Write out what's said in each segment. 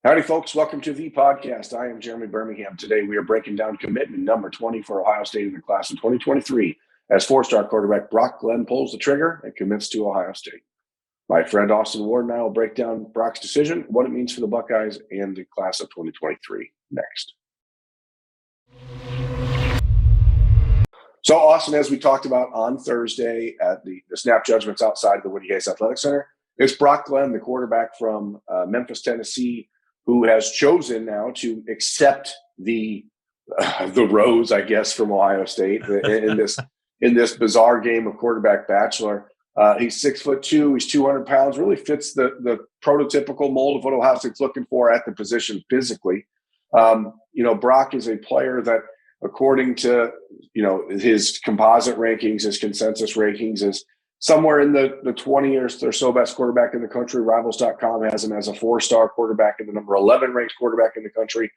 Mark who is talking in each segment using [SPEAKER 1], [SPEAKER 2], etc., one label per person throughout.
[SPEAKER 1] Howdy, folks. Welcome to the podcast. I am Jeremy Birmingham. Today, we are breaking down commitment number 20 for Ohio State in the class of 2023 as four-star quarterback Brock Glenn pulls the trigger and commits to Ohio State. My friend Austin Ward and I will break down Brock's decision, what it means for the Buckeyes, and the class of 2023 next. So, Austin, as we talked about on Thursday at the snap judgments outside of the Buckeyes Athletic Center, it's Brock Glenn, the quarterback from Memphis, Tennessee, who has chosen now to accept the rose, I guess, from Ohio State in this bizarre game of quarterback bachelor. He's 6'2", he's 200 pounds, really fits the prototypical mold of what Ohio State's looking for at the position physically. Brock is a player that, according to his composite rankings, his consensus rankings, is somewhere in the 20th or so best quarterback in the country. Rivals.com has him as a four-star quarterback and the number 11 ranked quarterback in the country.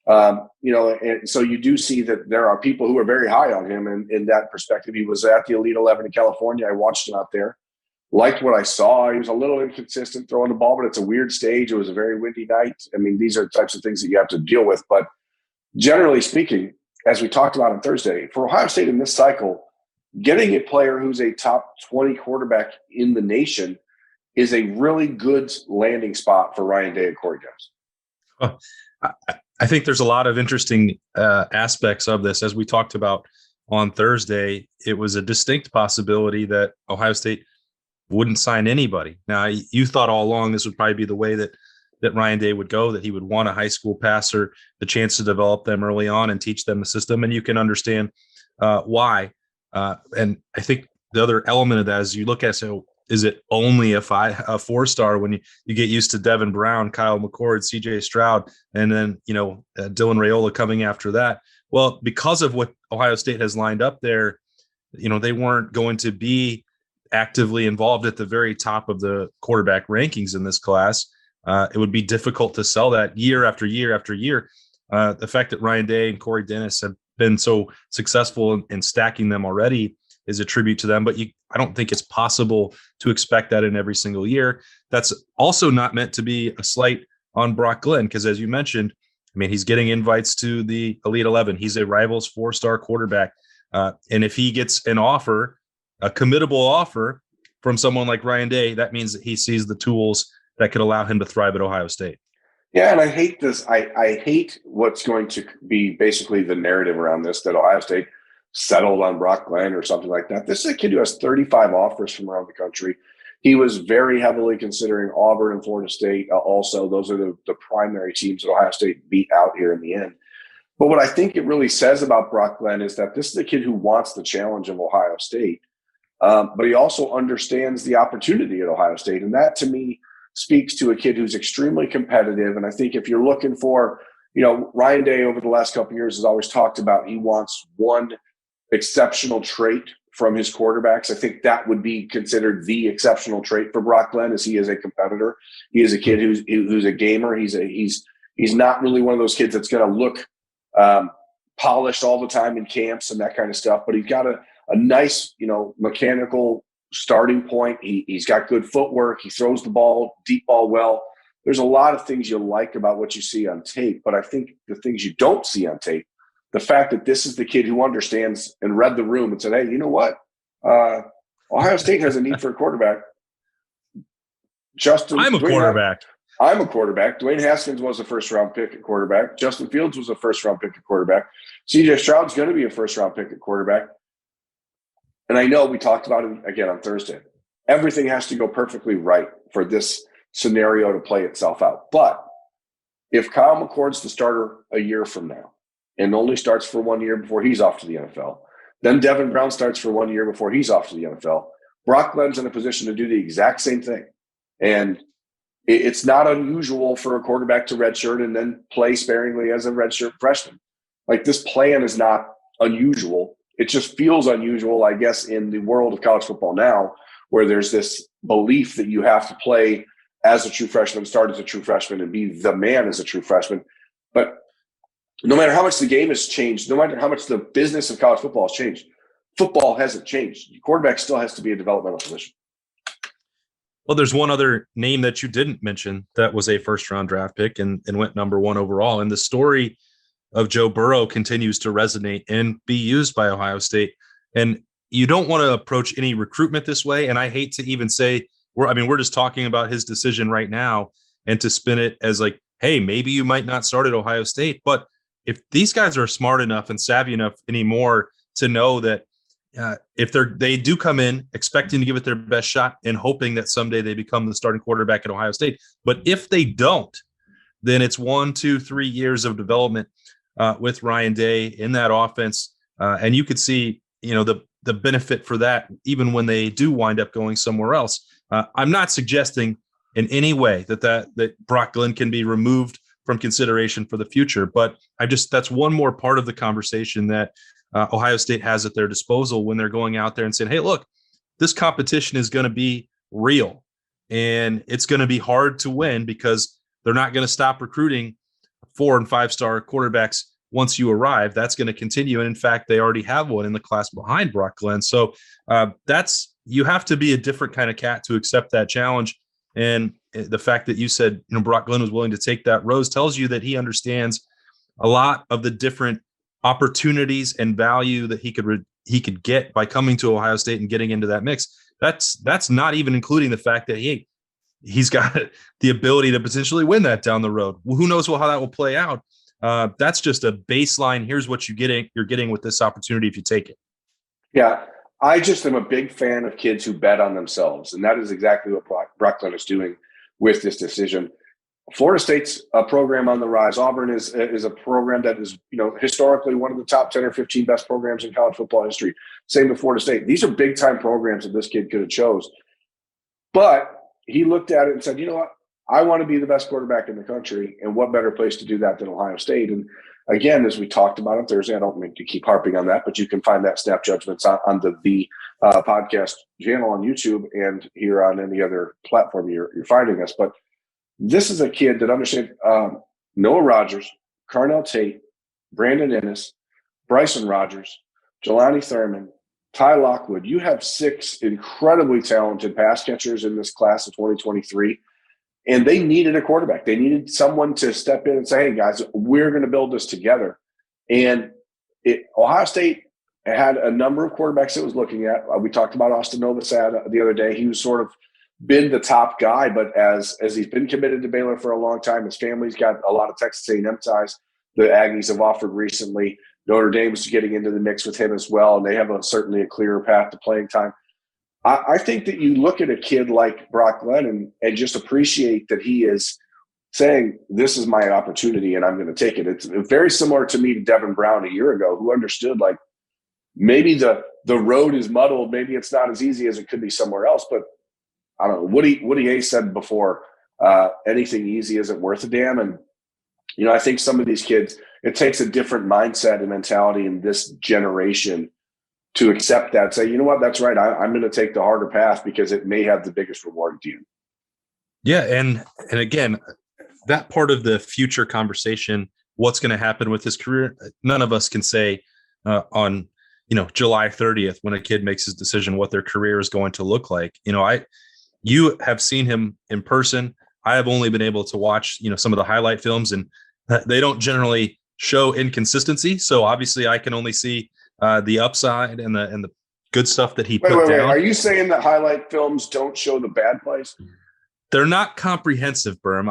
[SPEAKER 1] And so you do see that there are people who are very high on him in that perspective. He was at the Elite 11 in California. I watched him out there. Liked what I saw. He was a little inconsistent throwing the ball, but it's a weird stage. It was a very windy night. I mean, these are the types of things that you have to deal with. But generally speaking, as we talked about on Thursday, for Ohio State in this cycle, getting a player who's a top 20 quarterback in the nation is a really good landing spot for Ryan Day and Corey Dennis.
[SPEAKER 2] I think there's a lot of interesting aspects of this. As we talked about on Thursday, it was a distinct possibility that Ohio State wouldn't sign anybody. Now, you thought all along this would probably be the way that Ryan Day would go, that he would want a high school passer, the chance to develop them early on and teach them the system. And you can understand why. And I think the other element of that is you look at, so is it only a four-star when you get used to Devin Brown, Kyle McCord, CJ Stroud, and then, Dylan Raiola coming after that. Well, because of what Ohio State has lined up there, they weren't going to be actively involved at the very top of the quarterback rankings in this class. It would be difficult to sell that year after year after year. The fact that Ryan Day and Corey Dennis have been so successful in stacking them already is a tribute to them, but I don't think it's possible to expect that in every single year. That's also not meant to be a slight on Brock Glenn, because as you mentioned, he's getting invites to the Elite 11. He's a Rivals four-star quarterback. And if he gets an offer, a committable offer from someone like Ryan Day, that means that he sees the tools that could allow him to thrive at Ohio State.
[SPEAKER 1] Yeah, and I hate this. I hate what's going to be basically the narrative around this, that Ohio State settled on Brock Glenn or something like that. This is a kid who has 35 offers from around the country. He was very heavily considering Auburn and Florida State also. Those are the primary teams that Ohio State beat out here in the end. But what I think it really says about Brock Glenn is that this is a kid who wants the challenge of Ohio State, but he also understands the opportunity at Ohio State. And that, to me, speaks to a kid who's extremely competitive. And I think if you're looking for, Ryan Day over the last couple of years has always talked about he wants one exceptional trait from his quarterbacks. I think that would be considered the exceptional trait for Brock Glenn, as he is a competitor. He is a kid who's a gamer. He's not really one of those kids that's going to look polished all the time in camps and that kind of stuff, but he's got a nice, mechanical starting point. He's got good footwork. He throws the ball, deep ball well. There's a lot of things you like about what you see on tape, but I think the things you don't see on tape, the fact that this is the kid who understands and read the room and said, hey, you know what? Ohio State has a need for a quarterback.
[SPEAKER 2] I'm a quarterback.
[SPEAKER 1] Dwayne Haskins was a first-round pick at quarterback. Justin Fields was a first-round pick at quarterback. CJ Stroud's going to be a first-round pick at quarterback. And I know we talked about it again on Thursday. Everything has to go perfectly right for this scenario to play itself out. But if Kyle McCord's the starter a year from now and only starts for 1 year before he's off to the NFL, then Devin Brown starts for 1 year before he's off to the NFL, Brock Glenn's in a position to do the exact same thing. And it's not unusual for a quarterback to redshirt and then play sparingly as a redshirt freshman. Like, this plan is not unusual. It just feels unusual, I guess, in the world of college football now, where there's this belief that you have to play as a true freshman, start as a true freshman, and be the man as a true freshman. But no matter how much the game has changed, no matter how much the business of college football has changed, football hasn't changed. Quarterback still has to be a developmental position.
[SPEAKER 2] Well, there's one other name that you didn't mention that was a first round draft pick and went number 1 overall. And the story of Joe Burrow continues to resonate and be used by Ohio State. And you don't want to approach any recruitment this way. And I hate to even say, we're just talking about his decision right now, and to spin it as like, hey, maybe you might not start at Ohio State. But if these guys are smart enough and savvy enough anymore to know that if they do come in expecting to give it their best shot and hoping that someday they become the starting quarterback at Ohio State, but if they don't, then it's 1, 2, 3 years of development with Ryan Day in that offense, and you could see, the benefit for that even when they do wind up going somewhere else. I'm not suggesting in any way that Brock Glenn can be removed from consideration for the future, but that's one more part of the conversation that Ohio State has at their disposal when they're going out there and saying, hey, look, this competition is going to be real and it's going to be hard to win because they're not going to stop recruiting 4 and 5-star quarterbacks once you arrive. That's going to continue. And in fact, they already have one in the class behind Brock Glenn. So you have to be a different kind of cat to accept that challenge. And the fact that you said, Brock Glenn was willing to take that rose tells you that he understands a lot of the different opportunities and value that he could get by coming to Ohio State and getting into that mix. That's not even including the fact that he's got the ability to potentially win that down the road. Well, who knows how that will play out? That's just a baseline. Here's what you're getting with this opportunity if you take it.
[SPEAKER 1] Yeah, I just am a big fan of kids who bet on themselves, and that is exactly what Brock Glenn is doing with this decision. Florida State's a program on the rise. Auburn is a program that is, historically one of the top 10 or 15 best programs in college football history. Same with Florida State. These are big time programs that this kid could have chose. But he looked at it and said, you know what? I want to be the best quarterback in the country. And what better place to do that than Ohio State? And again, as we talked about on Thursday, I don't mean to keep harping on that, but you can find that Snap Judgments on the podcast channel on YouTube and here on any other platform you're finding us. But this is a kid that understands Noah Rogers, Carnell Tate, Brandon Ennis, Bryson Rogers, Jelani Thurman, Ty Lockwood. You have 6 incredibly talented pass catchers in this class of 2023, and they needed a quarterback. They needed someone to step in and say, hey, guys, we're going to build this together. And Ohio State had a number of quarterbacks it was looking at. We talked about Austin Novosad the other day. He was sort of been the top guy, but as he's been committed to Baylor for a long time, his family's got a lot of Texas A&M ties. The Aggies have offered recently. Notre Dame's getting into the mix with him as well, and they have certainly a clearer path to playing time. I think that you look at a kid like Brock Glenn and just appreciate that he is saying, this is my opportunity and I'm going to take it. It's very similar to me to Devin Brown a year ago, who understood like maybe the road is muddled. Maybe it's not as easy as it could be somewhere else, but I don't know. Woody Hayes said before, anything easy isn't worth a damn. And, I think some of these kids, it takes a different mindset and mentality in this generation to accept that, say, you know what, that's right. I'm going to take the harder path because it may have the biggest reward at the end.
[SPEAKER 2] Yeah. And again, that part of the future conversation, what's going to happen with his career, none of us can say on, July 30th, when a kid makes his decision, what their career is going to look like. You have seen him in person. I have only been able to watch, some of the highlight films, and they don't generally show inconsistency. So obviously I can only see the upside and the good stuff that he put down. Wait.
[SPEAKER 1] Are you saying that highlight films don't show the bad plays?
[SPEAKER 2] They're not comprehensive, Berm.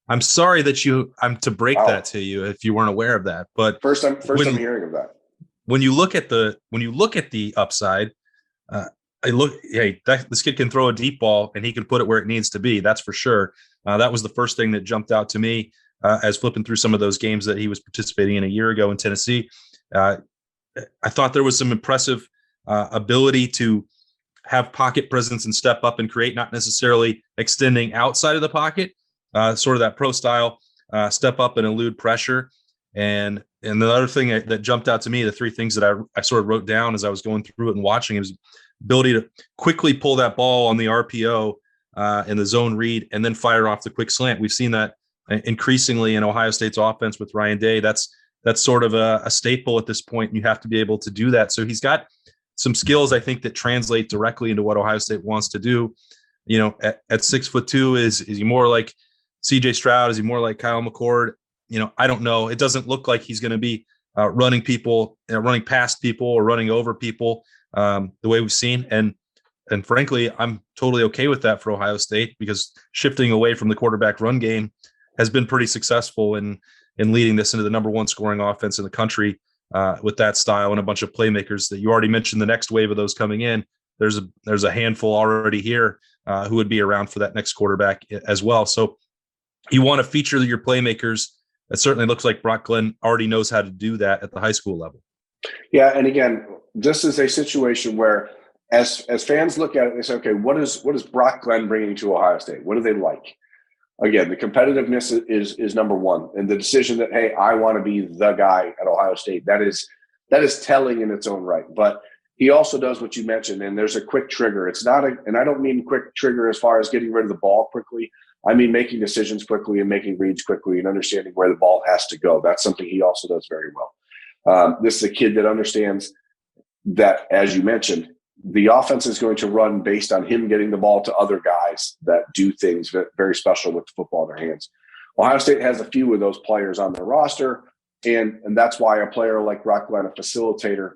[SPEAKER 2] I'm sorry that I'm to break that to you if you weren't aware of that. But
[SPEAKER 1] first I'm hearing of that.
[SPEAKER 2] When you look at the upside, this kid can throw a deep ball and he can put it where it needs to be. That's for sure. That was the first thing that jumped out to me as flipping through some of those games that he was participating in a year ago in Tennessee. I thought there was some impressive ability to have pocket presence and step up and create, not necessarily extending outside of the pocket, sort of that pro style step up and elude pressure. And the other thing that jumped out to me, the 3 things that I sort of wrote down as I was going through it and watching, it was ability to quickly pull that ball on the RPO in the zone read and then fire off the quick slant. We've seen that increasingly in Ohio State's offense with Ryan Day. That's sort of a staple at this point, and you have to be able to do that. So he's got some skills, I think, that translate directly into what Ohio State wants to do. at 6'2", is he more like CJ Stroud? Is he more like Kyle McCord? I don't know. It doesn't look like he's going to be running people, running past people or running over people the way we've seen. And frankly, I'm totally okay with that for Ohio State, because shifting away from the quarterback run game has been pretty successful in leading this into the number one scoring offense in the country with that style and a bunch of playmakers that you already mentioned. The next wave of those coming in, there's a handful already here who would be around for that next quarterback as well. So you want to feature your playmakers. It certainly looks like Brock Glenn already knows how to do that at the high school level.
[SPEAKER 1] Yeah, and again, this is a situation where as fans look at it, they say, okay, what is Brock Glenn bringing to Ohio State? What do they like? Again, the competitiveness is number one, and the decision that, hey, I want to be the guy at Ohio State, that is telling in its own right. But he also does what you mentioned, and there's a quick trigger. It's not and I don't mean quick trigger as far as getting rid of the ball quickly. I mean making decisions quickly and making reads quickly and understanding where the ball has to go. That's something he also does very well. This is a kid that understands that, as you mentioned, the offense is going to run based on him getting the ball to other guys that do things very special with the football in their hands. Ohio State has a few of those players on their roster, and that's why a player like Brock Glenn, a facilitator,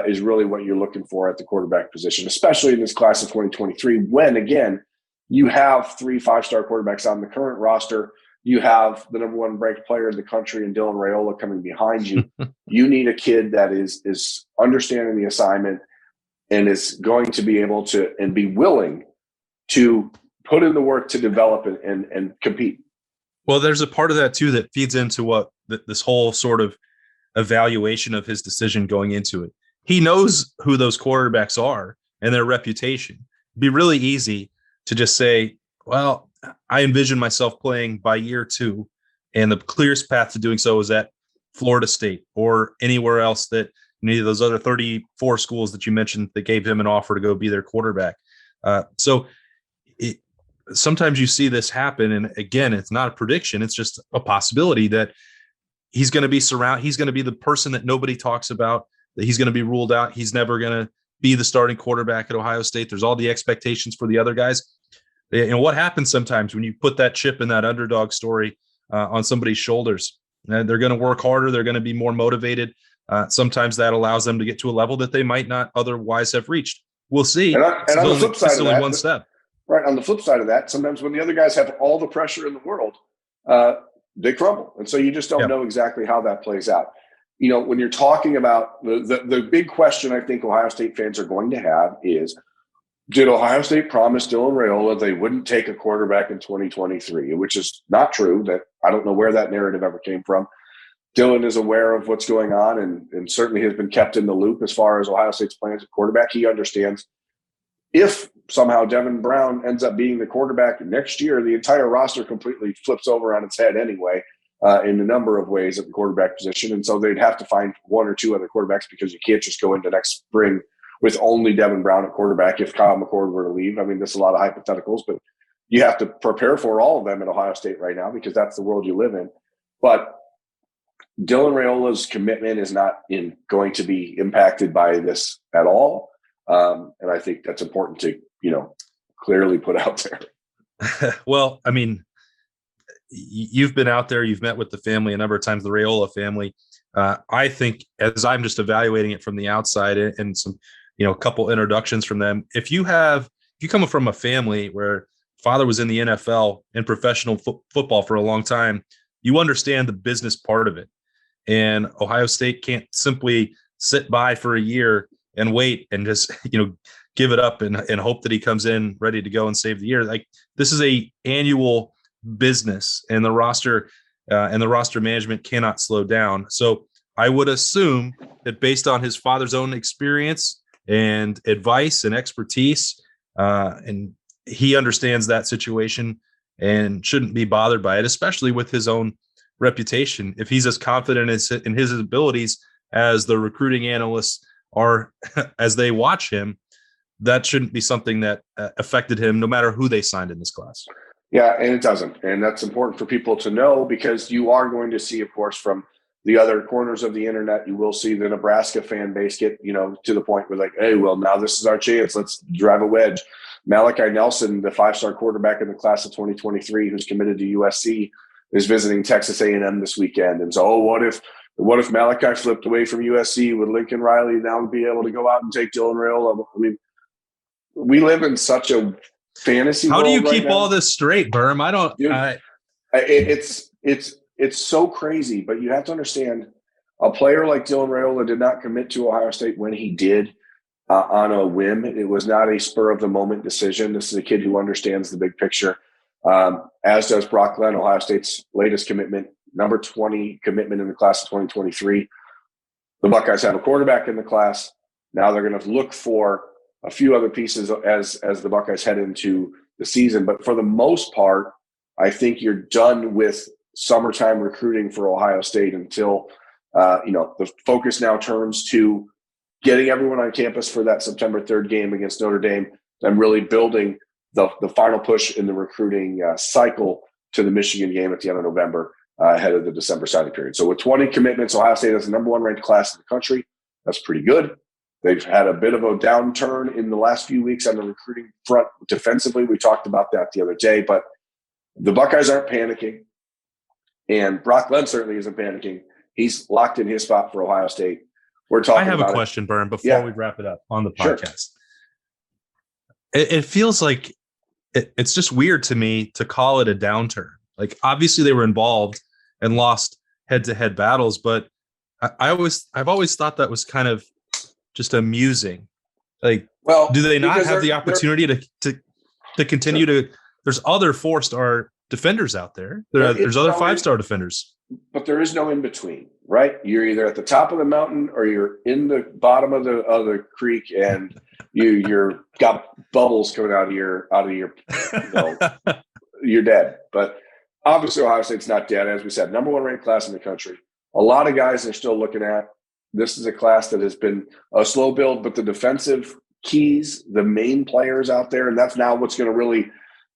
[SPEAKER 1] is really what you're looking for at the quarterback position, especially in this class of 2023, when, again, you have 3 5-star quarterbacks on the current roster. You have the number one ranked player in the country in Dylan Raiola coming behind you. You need a kid that is understanding the assignment and is going to be able to and be willing to put in the work to develop and compete.
[SPEAKER 2] Well, there's a part of that too that feeds into what this whole sort of evaluation of his decision going into it. He knows who those quarterbacks are and their reputation. It'd be really easy to just say, well, I envision myself playing by year 2, and the clearest path to doing so is at Florida State or anywhere else that any of those other 34 schools that you mentioned that gave him an offer to go be their quarterback. Sometimes you see this happen. And again, it's not a prediction. It's just a possibility that he's going to be he's going to be the person that nobody talks about, that he's going to be ruled out. He's never going to be the starting quarterback at Ohio State. There's all the expectations for the other guys. What happens sometimes when you put that chip in that underdog story on somebody's shoulders, they're going to work harder. They're going to be more motivated. Sometimes that allows them to get to a level that they might not otherwise have reached. We'll see.
[SPEAKER 1] And on the flip side of that,
[SPEAKER 2] one step.
[SPEAKER 1] Right. On the flip side of that, sometimes when the other guys have all the pressure in the world, they crumble. And so you just don't know exactly how that plays out. When you're talking about the big question I think Ohio State fans are going to have is, did Ohio State promise Dylan Raiola they wouldn't take a quarterback in 2023, which is not true. That I don't know where that narrative ever came from. Dylan is aware of what's going on and certainly has been kept in the loop as far as Ohio State's plans at quarterback. He understands if somehow Devin Brown ends up being the quarterback next year, the entire roster completely flips over on its head anyway in a number of ways at the quarterback position. And so they'd have to find 1 or 2 other quarterbacks, because you can't just go into next spring with only Devin Brown at quarterback if Kyle McCord were to leave. I mean, there's a lot of hypotheticals, but you have to prepare for all of them at Ohio State right now, because that's the world you live in. But Dylan Raiola's commitment is not going to be impacted by this at all. And I think that's important to, clearly put out there.
[SPEAKER 2] Well, I mean, you've been out there, you've met with the family a number of times, the Raiola family. I think, as I'm just evaluating it from the outside and some, a couple introductions from them, if you come from a family where father was in the NFL and professional football for a long time, you understand the business part of it. And Ohio State can't simply sit by for a year and wait and just, give it up and hope that he comes in ready to go and save the year. Like, this is a annual business, and the roster management cannot slow down. So I would assume that based on his father's own experience and advice and expertise, and he understands that situation and shouldn't be bothered by it, especially with his own reputation. If he's as confident in his abilities as the recruiting analysts are as they watch him, that shouldn't be something that affected him, no matter who they signed in this class.
[SPEAKER 1] Yeah, and it doesn't. And that's important for people to know, because you are going to see, of course, from the other corners of the internet, you will see the Nebraska fan base get, to the point where like, hey, well, now this is our chance. Let's drive a wedge. Malachi Nelson, the 5-star quarterback in the class of 2023, who's committed to USC, is visiting Texas A&M this weekend. And so, what if Malachi flipped away from USC? Would Lincoln Riley now be able to go out and take Dylan Raiola? I mean, we live in such a fantasy
[SPEAKER 2] How
[SPEAKER 1] world
[SPEAKER 2] do you
[SPEAKER 1] right
[SPEAKER 2] keep
[SPEAKER 1] now.
[SPEAKER 2] all this straight, Berm? I don't.
[SPEAKER 1] Dude, it's so crazy, but you have to understand, a player like Dylan Raiola did not commit to Ohio State when he did on a whim. It was not a spur of the moment decision. This is a kid who understands the big picture, as does Brock Glenn, Ohio State's latest commitment, number 20 commitment in the class of 2023. The Buckeyes have a quarterback in the class. Now they're going to look for a few other pieces as the Buckeyes head into the season. But for the most part, I think you're done with summertime recruiting for Ohio State until, the focus now turns to getting everyone on campus for that September 3rd game against Notre Dame and really building the final push in the recruiting cycle to the Michigan game at the end of November ahead of the December signing period. So with 20 commitments, Ohio State is the number 1 ranked class in the country. That's pretty good. They've had a bit of a downturn in the last few weeks on the recruiting front defensively. We talked about that the other day, but the Buckeyes aren't panicking. And Brock Glenn certainly isn't panicking. He's locked in his spot for Ohio State. We're talking about
[SPEAKER 2] I have a question, Berm, before we wrap it up on the podcast. Sure. It feels like it's just weird to me to call it a downturn. Like, obviously they were involved and lost head-to-head battles, but I've always thought that was kind of just amusing. Like, well, do they not have the opportunity to continue to? There's other 4-star defenders out there. There's other 5-star defenders.
[SPEAKER 1] But there is no in between, right? You're either at the top of the mountain or you're in the bottom of the creek, and you're got bubbles coming out of your you're dead. But obviously Ohio State's not dead. As we said, number 1 ranked class in the country. A lot of guys are still looking at. This is a class that has been a slow build, but the defensive keys, the main players out there, and that's now what's going to really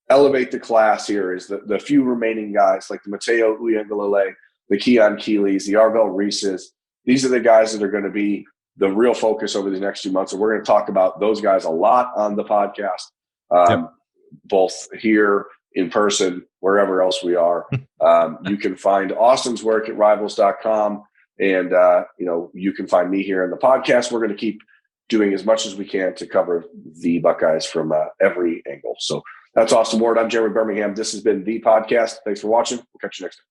[SPEAKER 1] elevate the class here is the few remaining guys like the Mateo Uiagalelei, the Keon Keeleys, the Arvell Reeses. These are the guys that are going to be the real focus over the next few months. And we're going to talk about those guys a lot on the podcast, both here in person, wherever else we are. You can find Austin's work at rivals.com. And, you can find me here in the podcast. We're going to keep doing as much as we can to cover the Buckeyes from every angle. So that's Austin Ward. I'm Jeremy Birmingham. This has been the podcast. Thanks for watching. We'll catch you next time.